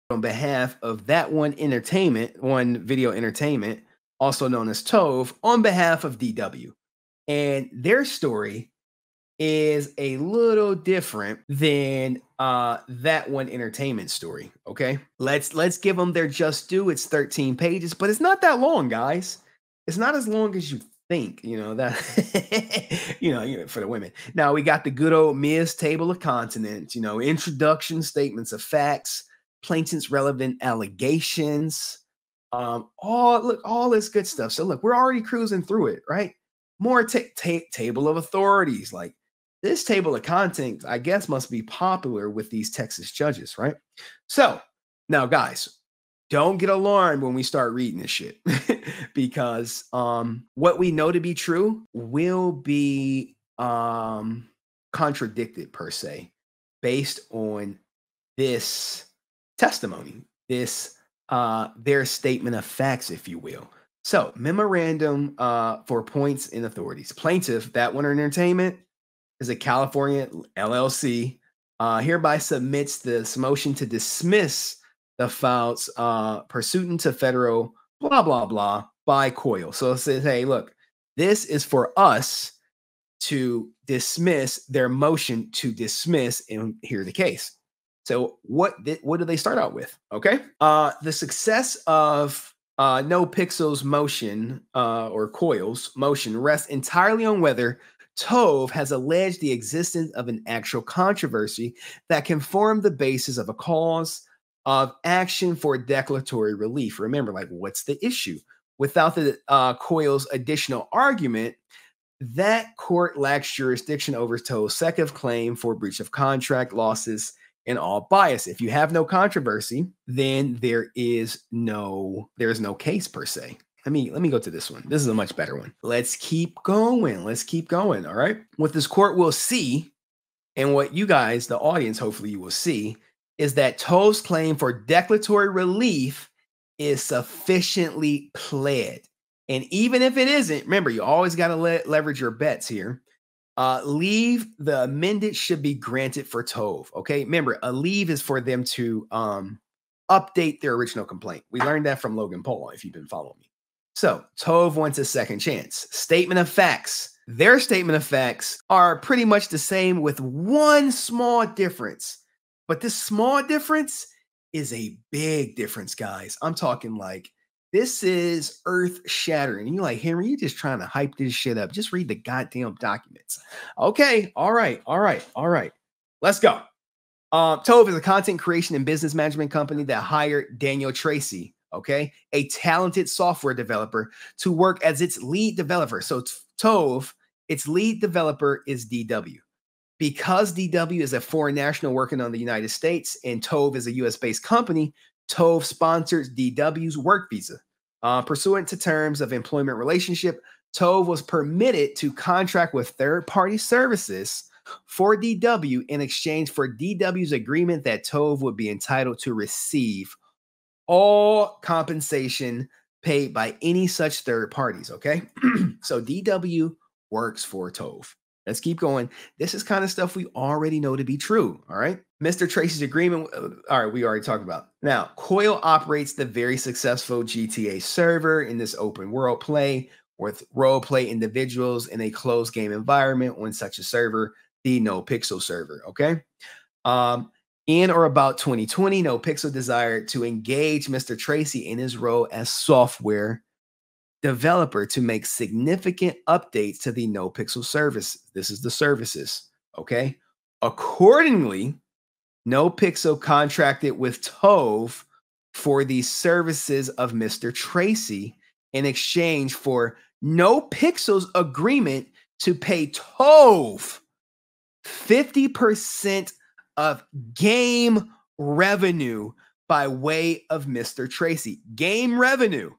on behalf of that one video entertainment, also known as Tove, on behalf of DW. And their story is a little different than that one entertainment story. Okay, let's give them their just due. It's 13 pages, but it's not that long, guys. It's not as long as you think. You know that. you know, for the women. Now we got the good old Ms. Table of Contents. You know, introduction, statements of facts, plaintiff's relevant allegations. All this good stuff. So look, we're already cruising through it, right? More table of authorities, like. This table of contents, I guess, must be popular with these Texas judges, right? So now, guys, don't get alarmed when we start reading this shit because what we know to be true will be contradicted per se based on this testimony, their statement of facts, if you will. So memorandum for points and authorities. Plaintiff, that one entertainment, is a California LLC, hereby submits this motion to dismiss the files pursuant to federal blah, blah, blah by Koil. So it says, hey, look, this is for us to dismiss their motion to dismiss and hear the case. So what do they start out with? Okay. The success of Nopixel's motion or Koil's motion rests entirely on whether Tove has alleged the existence of an actual controversy that can form the basis of a cause of action for declaratory relief. Remember, like, what's the issue? Without the Koil's additional argument, that court lacks jurisdiction over Tove's second claim for breach of contract, losses, and all bias. If you have no controversy, then there's no case per se. Let me go to this one. This is a much better one. Let's keep going. All right. What this court will see, and what you guys, the audience, hopefully you will see, is that Tove's claim for declaratory relief is sufficiently pled. And even if it isn't, remember, you always got to leverage your bets here. Leave the amended should be granted for Tove. Okay. Remember, a leave is for them to update their original complaint. We learned that from Logan Paul, if you've been following me. So Tove wants a second chance. Statement of facts. Their statement of facts are pretty much the same with one small difference. But this small difference is a big difference, guys. I'm talking like this is earth-shattering. And you're like, Henry, you're just trying to hype this shit up. Just read the goddamn documents. Okay, all right. Let's go. Tove is a content creation and business management company that hired Daniel Tracey, okay, a talented software developer, to work as its lead developer. So Tove, its lead developer is DW. Because DW is a foreign national working on the United States and Tove is a US-based company, Tove sponsors DW's work visa. Pursuant to terms of employment relationship, Tove was permitted to contract with third-party services for DW in exchange for DW's agreement that Tove would be entitled to receive all compensation paid by any such third parties, okay? So DW works for Tove. Let's keep going. This is kind of stuff we already know to be true, all right? Mr. Tracey's agreement, all right, we already talked about. Now, Koil operates the very successful GTA server in this open world play with role-play individuals in a closed game environment on such a server, the Nopixel server, okay? In or about 2020, Nopixel desired to engage Mr. Tracey in his role as software developer to make significant updates to the Nopixel service. This is the services, okay? Accordingly, Nopixel contracted with Tove for the services of Mr. Tracey in exchange for Nopixel's agreement to pay Tove 50% of game revenue by way of Mr. Tracey. Game revenue.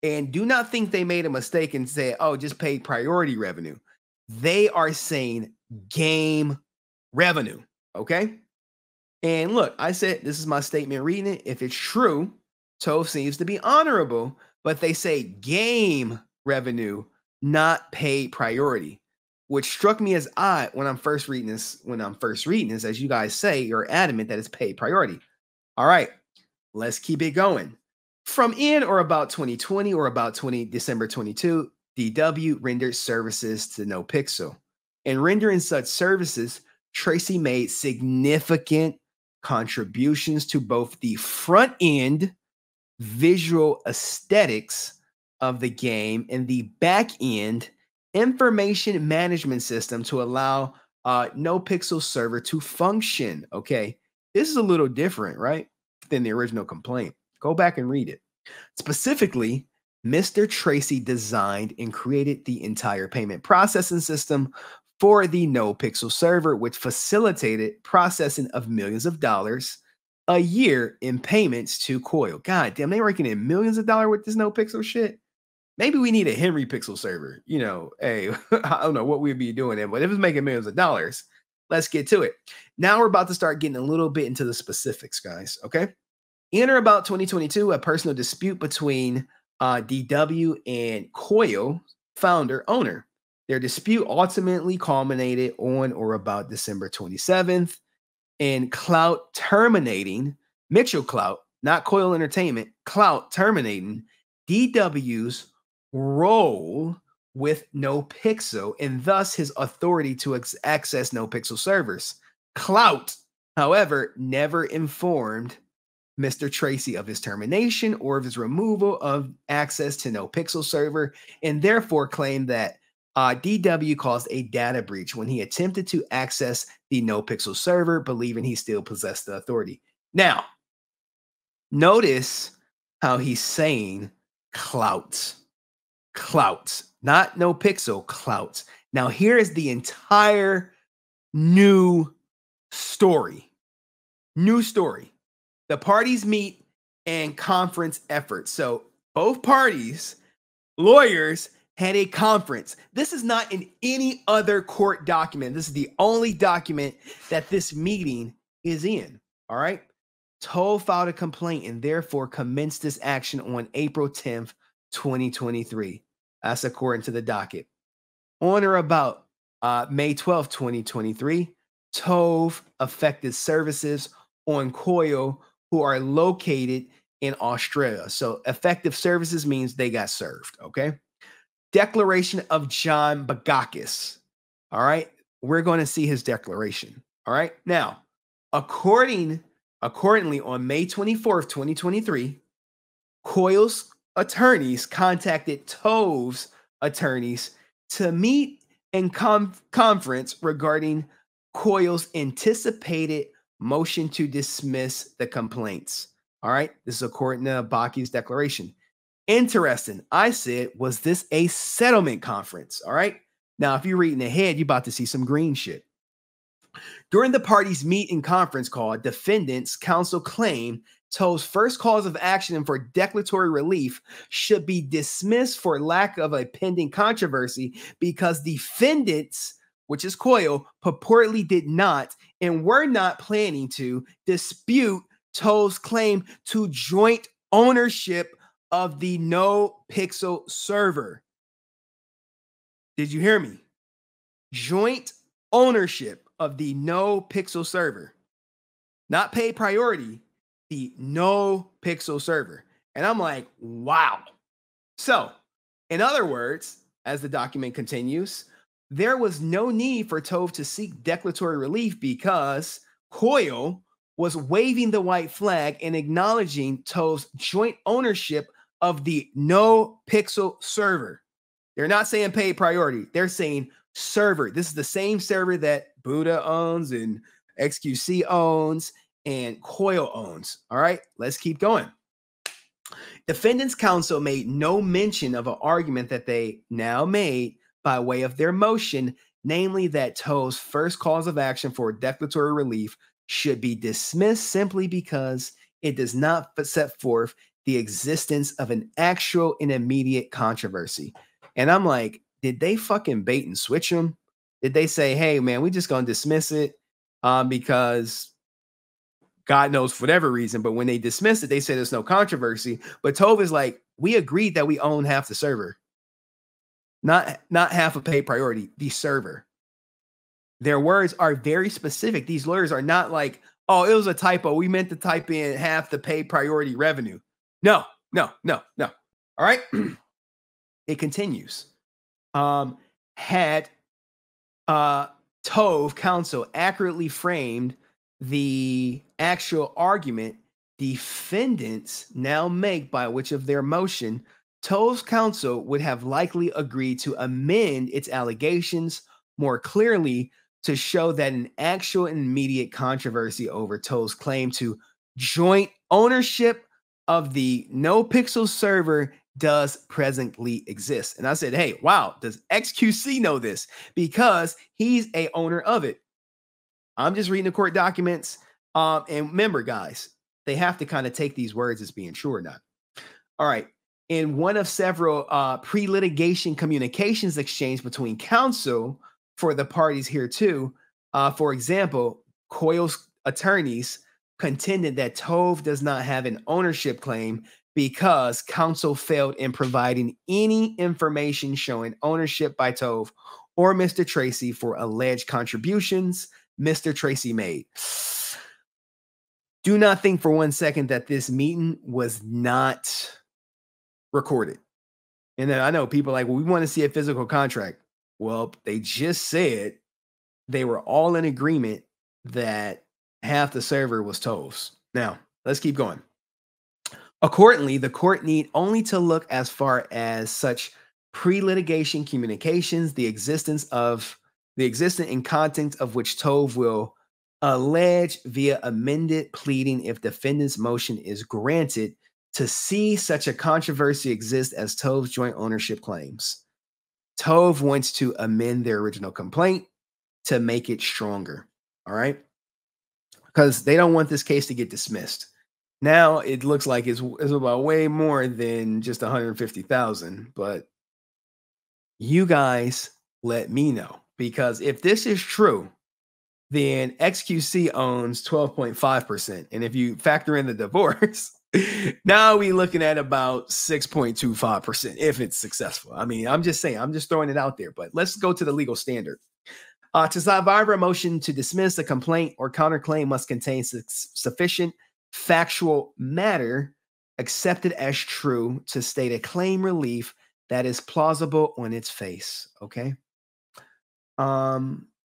And do not think they made a mistake and say, oh, just pay priority revenue. They are saying game revenue, okay? And look, I said, this is my statement reading it. If it's true, Tove seems to be honorable, but they say game revenue, not paid priority, which struck me as odd when I'm first reading this. As you guys say, you're adamant that it's paid priority. All right. let's keep it going. From in or about 2020 or about December 22, DW rendered services to Nopixel. In rendering such services, Tracey made significant contributions to both the front end visual aesthetics of the game and the back end information management system to allow Nopixel server to function. Okay, this is a little different, right, than the original complaint. Go back and read it. Specifically, Mr. Tracey designed and created the entire payment processing system for the Nopixel server, which facilitated processing of millions of dollars a year in payments to Koil. God damn, they raking in millions of dollars with this Nopixel shit. Maybe we need a HenryPixel server. You know, hey, I don't know what we'd be doing there, but if it's making millions of dollars, let's get to it. Now we're about to start getting a little bit into the specifics, guys. Okay. In or about 2022, a personal dispute between DW and Koil, founder, owner. Their dispute ultimately culminated on or about December 27th in Clout terminating, Mitchell Clout, not Koil Entertainment, Clout terminating DW's role with Nopixel and thus his authority to access Nopixel servers. Clout, however, never informed Mr. Tracey of his termination or of his removal of access to Nopixel server, and therefore claimed that DW caused a data breach when he attempted to access the Nopixel server, believing he still possessed the authority. Now, notice how he's saying clout, not Nopixel, clout. Now, here is the entire new story. The parties meet and conference efforts. So both parties, lawyers, had a conference. This is not in any other court document. This is the only document that this meeting is in. All right. Toll filed a complaint and therefore commenced this action on April 10th, 2023. That's according to the docket. On or about May 12th, 2023, Tove affected services on Koil who are located in Australia. So effective services means they got served, okay? Declaration of John Bagakis. All right, we're going to see his declaration. All right, now, accordingly, on May 24th, 2023, Koil's attorneys contacted Tove's attorneys to meet and conference regarding Koil's anticipated motion to dismiss the complaints. All right, this is according to Baki's declaration. Interesting. I said, was this a settlement conference? All right. Now, if you're reading ahead, you're about to see some green shit. During the parties' meet and conference call, defendants counsel claimed Tove's first cause of action for declaratory relief should be dismissed for lack of a pending controversy because defendants, which is Koil, purportedly did not and were not planning to dispute Tove's claim to joint ownership of the Nopixel server. Did you hear me? Joint ownership of the Nopixel server. Not paid priority, the Nopixel server. And I'm like, wow. So, in other words, as the document continues, there was no need for Tove to seek declaratory relief because Koil was waving the white flag and acknowledging Tove's joint ownership of the Nopixel server. They're not saying paid priority. They're saying server. This is the same server that Buddah owns and XQC owns and Koil owns. All right, let's keep going. Defendants counsel made no mention of an argument that they now made by way of their motion, namely that Tove's first cause of action for declaratory relief should be dismissed simply because it does not set forth the existence of an actual and immediate controversy. And I'm like, did they fucking bait and switch them? Did they say, hey, man, we just going to dismiss it because God knows for whatever reason. But when they dismissed it, they said there's no controversy. But Tove is like, we agreed that we own half the server. Not half a paid priority, the server. Their words are very specific. These lawyers are not like, Oh, it was a typo. We meant to type in half the pay priority revenue. No, no, no, no. All right. It continues. Had uh, Tove counsel accurately framed the actual argument defendants now make by which of their motion, Tove's counsel would have likely agreed to amend its allegations more clearly to show that an actual and immediate controversy over Tove's claim to joint ownership of the NoPixel server does presently exist. And I said, hey, wow, does XQC know this? Because he's a owner of it. I'm just reading the court documents. And remember, guys, they have to kind of take these words as being true or not. All right. In one of several pre-litigation communications exchanged between counsel for the parties here too, for example, Koil's attorneys contended that Tove does not have an ownership claim because counsel failed in providing any information showing ownership by Tove or Mr. Tracey for alleged contributions Mr. Tracey made. Do not think for 1 second that this meeting was not recorded. And then I know people are like, well, we want to see a physical contract. Well, they just said they were all in agreement that half the server was Tove's. Now, let's keep going. Accordingly, the court need only to look as far as such pre-litigation communications, the existence and content of which Tove will allege via amended pleading if defendant's motion is granted to see such a controversy exist as Tove's joint ownership claims. Tove wants to amend their original complaint to make it stronger. All right. Because they don't want this case to get dismissed. Now it looks like it's about way more than just 150,000, but you guys let me know, because if this is true, then XQC owns 12.5%. And if you factor in the divorce, now we're looking at about 6.25% if it's successful. I mean, I'm just saying, I'm just throwing it out there, but let's go to the legal standard. To survive a motion to dismiss a complaint or counterclaim must contain sufficient factual matter accepted as true to state a claim relief that is plausible on its face. Okay.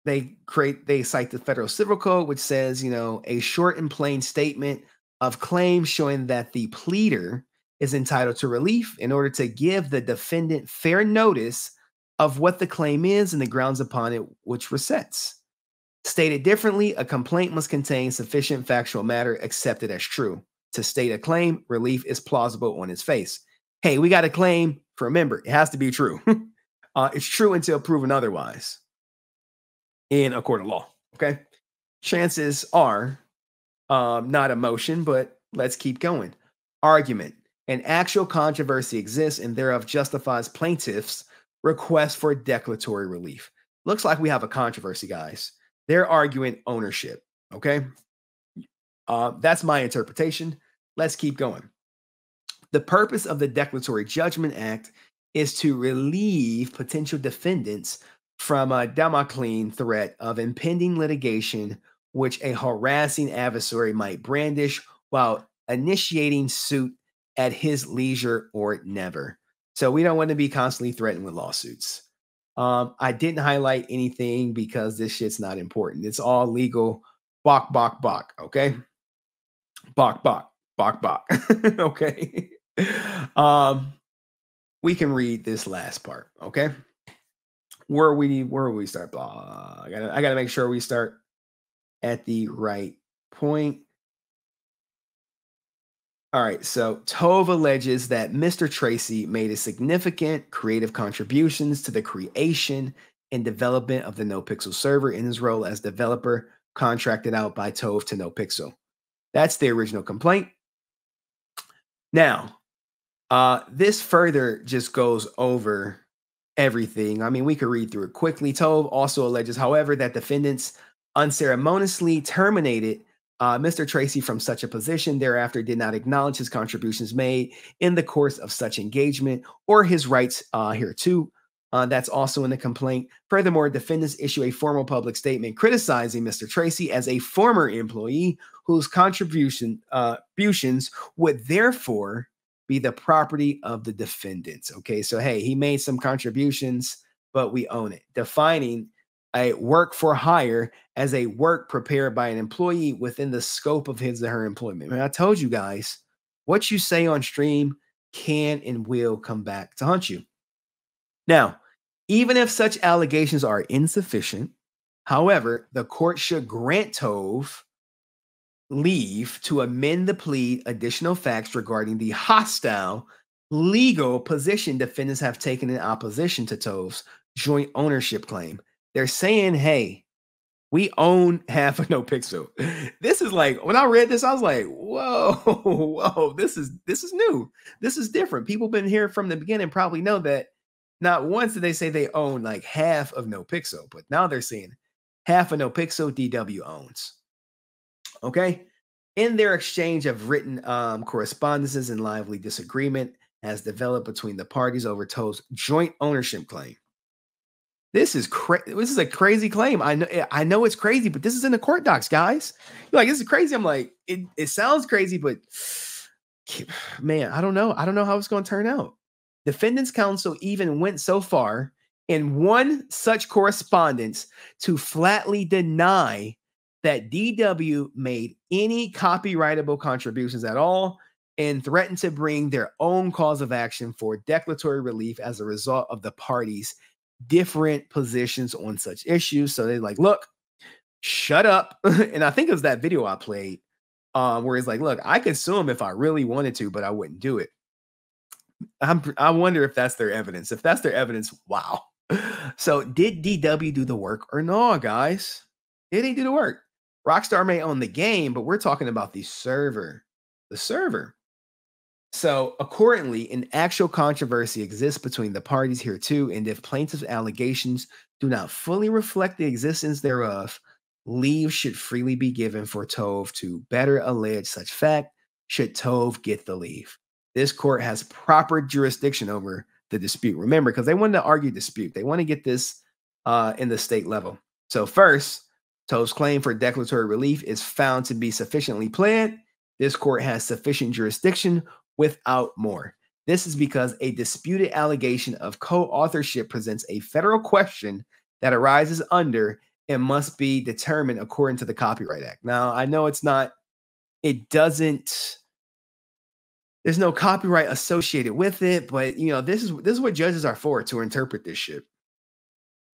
They cite the Federal Civil Code, which says, a short and plain statement of claim showing that the pleader is entitled to relief in order to give the defendant fair notice of what the claim is and the grounds upon it which resets. Stated differently, a complaint must contain sufficient factual matter accepted as true. To state a claim, relief is plausible on its face. Hey, we got a claim. Remember, it has to be true. It's true until proven otherwise in a court of law. Okay. Chances are not a motion, but let's keep going. Argument. An actual controversy exists and thereof justifies plaintiffs' request for declaratory relief. Looks like we have a controversy, guys. They're arguing ownership. Okay. That's my interpretation. Let's keep going. The purpose of the Declaratory Judgment Act is to relieve potential defendants from a Damocles threat of impending litigation which a harassing adversary might brandish while initiating suit at his leisure or never. So we don't want to be constantly threatened with lawsuits. I didn't highlight anything because this shit's not important. It's all legal. Bok, bok, bok. Okay. Bok, bok, bok, bok. Okay. We can read this last part. Okay. Where we start? Blah. I gotta make sure we start at the right point. All right, so Tove alleges that Mr. Tracey made a significant creative contributions to the creation and development of the NoPixel server in his role as developer contracted out by Tove to NoPixel. That's the original complaint. Now, this further just goes over everything. I mean, we could read through it quickly. Tove also alleges, however, that defendants unceremoniously terminated Mr. Tracey from such a position, thereafter did not acknowledge his contributions made in the course of such engagement or his rights hereto, That's also in the complaint. Furthermore, defendants issue a formal public statement criticizing Mr. Tracey as a former employee whose contributions would therefore be the property of the defendants. Okay, so hey, he made some contributions, but we own it. Defining a work for hire as a work prepared by an employee within the scope of his or her employment. And I told you guys, what you say on stream can and will come back to haunt you. Now, even if such allegations are insufficient, however, the court should grant Tove leave to amend the plea additional facts regarding the hostile legal position defendants have taken in opposition to Tove's joint ownership claim. They're saying, hey, we own half of Nopixel. This is like, when I read this, I was like, whoa, whoa, this is new. This is different. People been here from the beginning probably know that not once did they say they own like half of Nopixel, but now they're saying half of Nopixel DW owns. Okay. In their exchange of written correspondences and lively disagreement has developed between the parties over Tove's joint ownership claim. This is a crazy claim. I know it's crazy, but this is in the court docs, guys. You're like, this is crazy. I'm like, it sounds crazy, but man, I don't know. I don't know how it's going to turn out. Defendants counsel even went so far in one such correspondence to flatly deny that DW made any copyrightable contributions at all and threatened to bring their own cause of action for declaratory relief as a result of the parties' different positions on such issues. So they're like, look, shut up. And I think it was that video I played where it's like, look, I could sue him if I really wanted to, but I wouldn't do it. I wonder if that's their evidence. If that's their evidence, wow. So did DW do the work or no, guys? Did he do the work? Rockstar may own the game, but we're talking about the server. The server. So accordingly, an actual controversy exists between the parties here too, and if plaintiff's allegations do not fully reflect the existence thereof, leave should freely be given for Tove to better allege such fact, should Tove get the leave. This court has proper jurisdiction over the dispute. Remember, because they wanted to argue dispute. They want to get this in the state level. So first, Tove's claim for declaratory relief is found to be sufficiently pled. This court has sufficient jurisdiction without more. This is because a disputed allegation of co-authorship presents a federal question that arises under and must be determined according to the Copyright Act. Now, I know there's no copyright associated with it, but you know, this is what judges are for, to interpret this shit.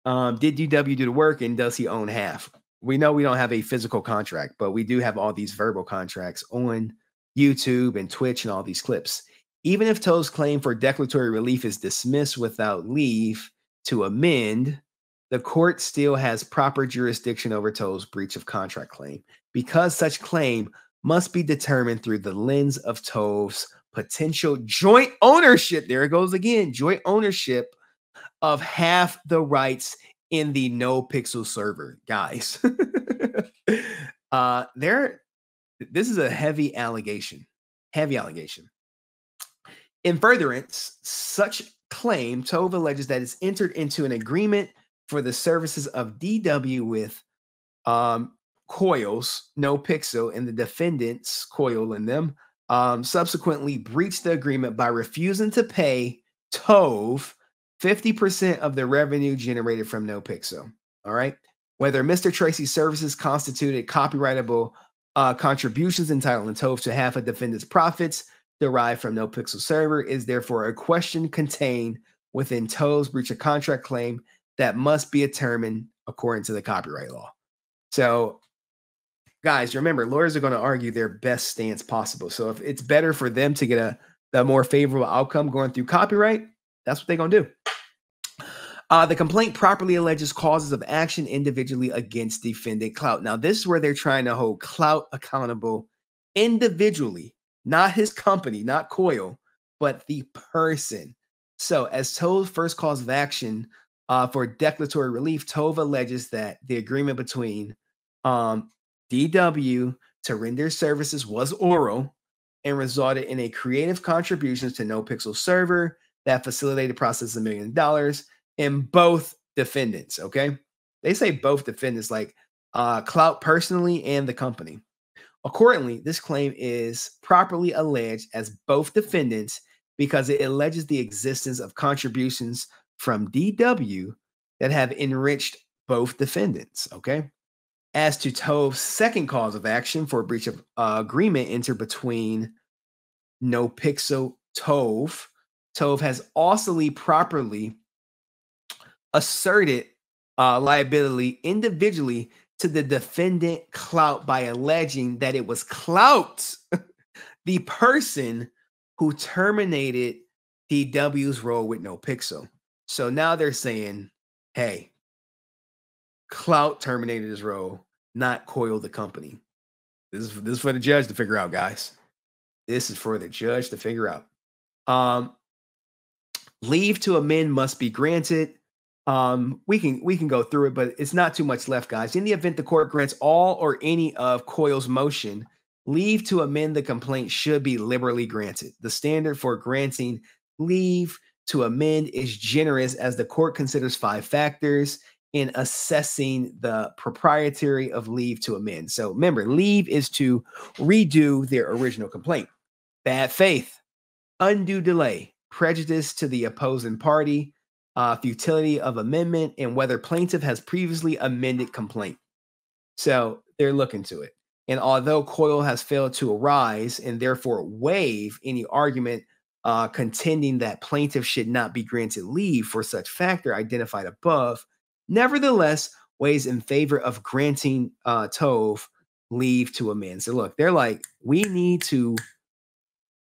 Did DW do the work, and does he own half? We know we don't have a physical contract, but we do have all these verbal contracts on YouTube and Twitch and all these clips. Even if Tove's claim for declaratory relief is dismissed without leave to amend, the court still has proper jurisdiction over Tove's breach of contract claim, because such claim must be determined through the lens of Tove's potential joint ownership. There it goes again, joint ownership of half the rights in the Nopixel server, guys. This is a heavy allegation. Heavy allegation. In furtherance, such claim, Tove alleges that it's entered into an agreement for the services of DW with Koil's Nopixel, and the defendants, Koil and them, subsequently breached the agreement by refusing to pay Tove 50% of the revenue generated from Nopixel. All right. Whether Mr. Tracey's services constituted copyrightable contributions entitling Tove to half of defendant's profits derived from Nopixel server is therefore a question contained within Tove's breach of contract claim that must be determined according to the copyright law. So, guys, remember, lawyers are going to argue their best stance possible. So if it's better for them to get a more favorable outcome going through copyright, that's what they're going to do. The complaint properly alleges causes of action individually against defendant Clout. Now, this is where they're trying to hold Clout accountable individually, not his company, not Koil, but the person. So as Tove's first cause of action for declaratory relief, Tove alleges that the agreement between DW to render services was oral and resulted in a creative contributions to Nopixel server that facilitated process $1 million. in both defendants. Okay. They say both defendants, like Clout personally and the company. Accordingly, this claim is properly alleged as both defendants because it alleges the existence of contributions from DW that have enriched both defendants. Okay. As to Tove's second cause of action for breach of agreement entered between Nopixel Tove, Tove has also properly asserted liability individually to the defendant Clout by alleging that it was Clout, the person who terminated DW's role with Nopixel. So now they're saying, hey, Clout terminated his role, not Koil the company. This is for the judge to figure out, guys. This is for the judge to figure out. Leave to amend must be granted. We can go through it, but it's not too much left, guys. In the event the court grants all or any of Koil's motion, leave to amend the complaint should be liberally granted. The standard for granting leave to amend is generous as the court considers 5 factors in assessing the propriety of leave to amend. So remember, leave is to redo their original complaint. Bad faith, undue delay, prejudice to the opposing party, futility of amendment, and whether plaintiff has previously amended complaint. So they're looking to it. And although Koil has failed to arise and therefore waive any argument contending that plaintiff should not be granted leave for such factor identified above, nevertheless weighs in favor of granting Tove leave to amend. So look, they're like, we need to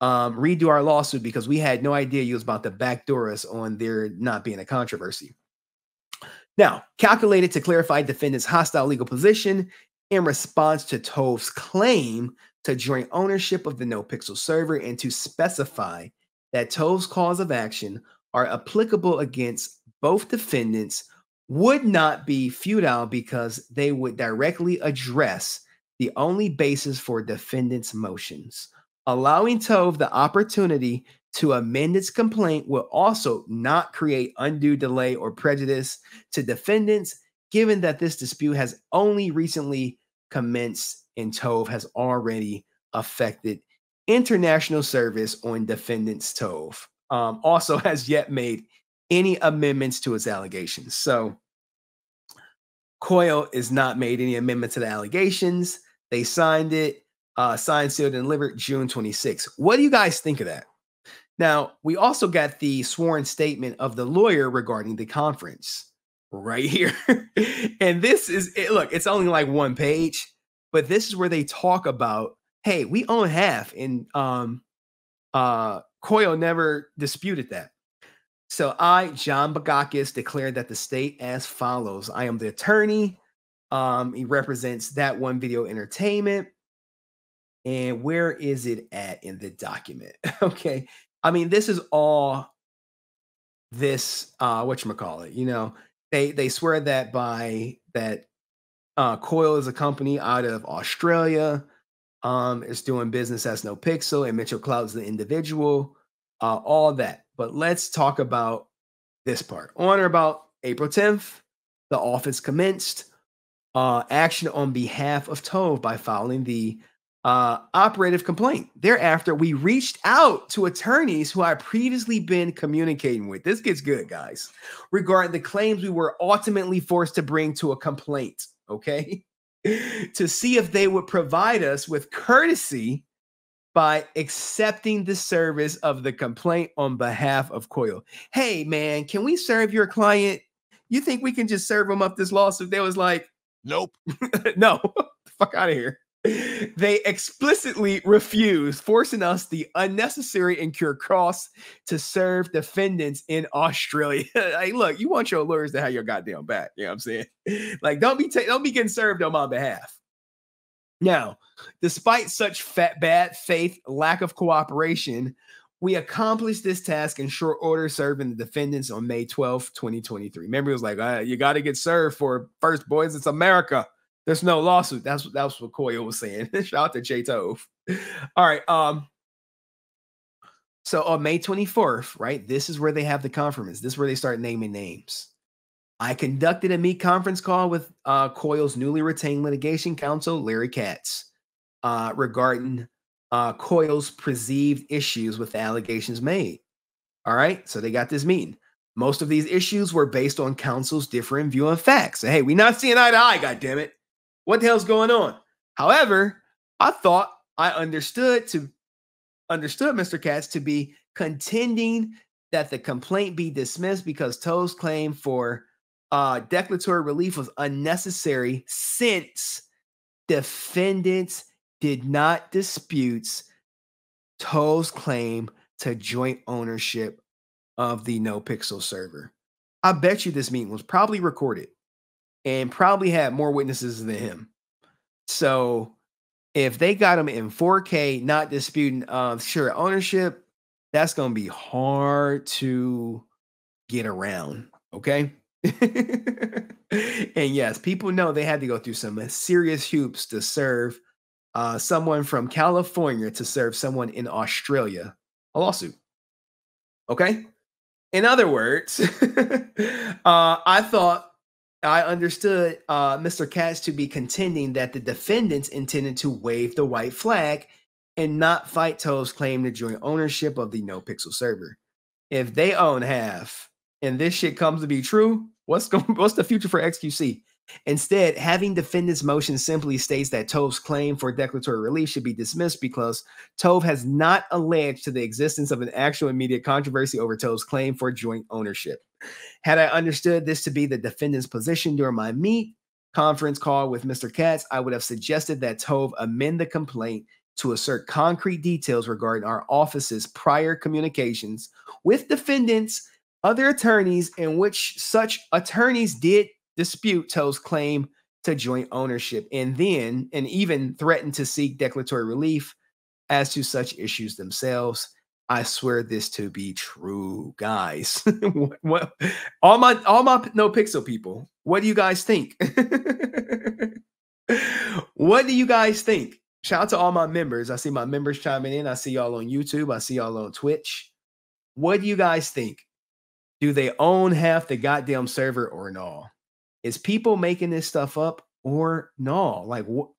redo our lawsuit because we had no idea you was about to backdoor us on there not being a controversy. Now, calculated to clarify defendant's hostile legal position in response to Tove's claim to joint ownership of the Nopixel server and to specify that Tove's cause of action are applicable against both defendants would not be futile because they would directly address the only basis for defendant's motions. Allowing Tove the opportunity to amend its complaint will also not create undue delay or prejudice to defendants, given that this dispute has only recently commenced and Tove has already affected international service on defendant's Tove. Also has yet made any amendments to its allegations. So Koil is not made any amendment to the allegations. They signed it, signed, sealed, and delivered June 26. What do you guys think of that? Now, we also got the sworn statement of the lawyer regarding the conference right here. And this is, look, it's only like 1 page, but this is where they talk about, hey, we own half. And Koil never disputed that. So I, John Bagakis, declared that the state as follows. I am the attorney. He represents That One Video Entertainment. And where is it at in the document? Okay. I mean, this is all this, whatchamacallit, you know, they swear that by that Koil is a company out of Australia. It's doing business as Nopixel and Mitchell Clout is the individual, all that. But let's talk about this part. On or about April 10th, the office commenced action on behalf of Tove by filing the operative complaint. Thereafter, we reached out to attorneys who I previously been communicating with. This gets good, guys. Regarding the claims we were ultimately forced to bring to a complaint, okay? To see if they would provide us with courtesy by accepting the service of the complaint on behalf of Koil. Hey, man, can we serve your client? You think we can just serve them up this lawsuit? They was like, nope. No, fuck out of here. They explicitly refused, forcing us the unnecessary incur costs to serve defendants in Australia. Hey, look, you want your lawyers to have your goddamn back. You know what I'm saying? Like, don't be getting served on my behalf. Now, despite such bad faith, lack of cooperation, we accomplished this task in short order, serving the defendants on May 12th, 2023. Remember, it was like, you got to get served for first, boys. It's America. There's no lawsuit. That's what Koil was saying. Shout out to J Tove. All right. So on May 24th, right? This is where they have the conference. This is where they start naming names. I conducted a meet conference call with Koil's newly retained litigation counsel, Larry Katz, regarding Koil's perceived issues with the allegations made. All right. So they got this meeting. Most of these issues were based on counsel's different view of facts. So, hey, we're not seeing eye to eye, goddammit. What the hell's going on? However, I thought I understood Mr. Katz to be contending that the complaint be dismissed because Toe's claim for declaratory relief was unnecessary since defendants did not dispute Toe's claim to joint ownership of the Nopixel server. I bet you this meeting was probably recorded and probably had more witnesses than him. So if they got him in 4K, not disputing shared ownership, that's going to be hard to get around. Okay. And yes, people know they had to go through some serious hoops to serve someone from California to serve someone in Australia a lawsuit. Okay. In other words, I thought I understood Mr. Katz to be contending that the defendants intended to wave the white flag and not fight Toe's claim to joint ownership of the Nopixel server. If they own half and this shit comes to be true, what's the future for XQC? Instead, having defendants' motion simply states that Tove's claim for declaratory relief should be dismissed because Tove has not alleged to the existence of an actual immediate controversy over Tove's claim for joint ownership. Had I understood this to be the defendant's position during my meet conference call with Mr. Katz, I would have suggested that Tove amend the complaint to assert concrete details regarding our office's prior communications with defendants, other attorneys, in which such attorneys did dispute Toe's claim to joint ownership, and even threatened to seek declaratory relief as to such issues themselves. I swear this to be true, guys. what all my Nopixel people, what do you guys think? What do you guys think? Shout out to all my members. I see my members chiming in. I see y'all on YouTube. I see y'all on Twitch. What do you guys think? Do they own half the goddamn server or no? Is people making this stuff up or no? Like, what?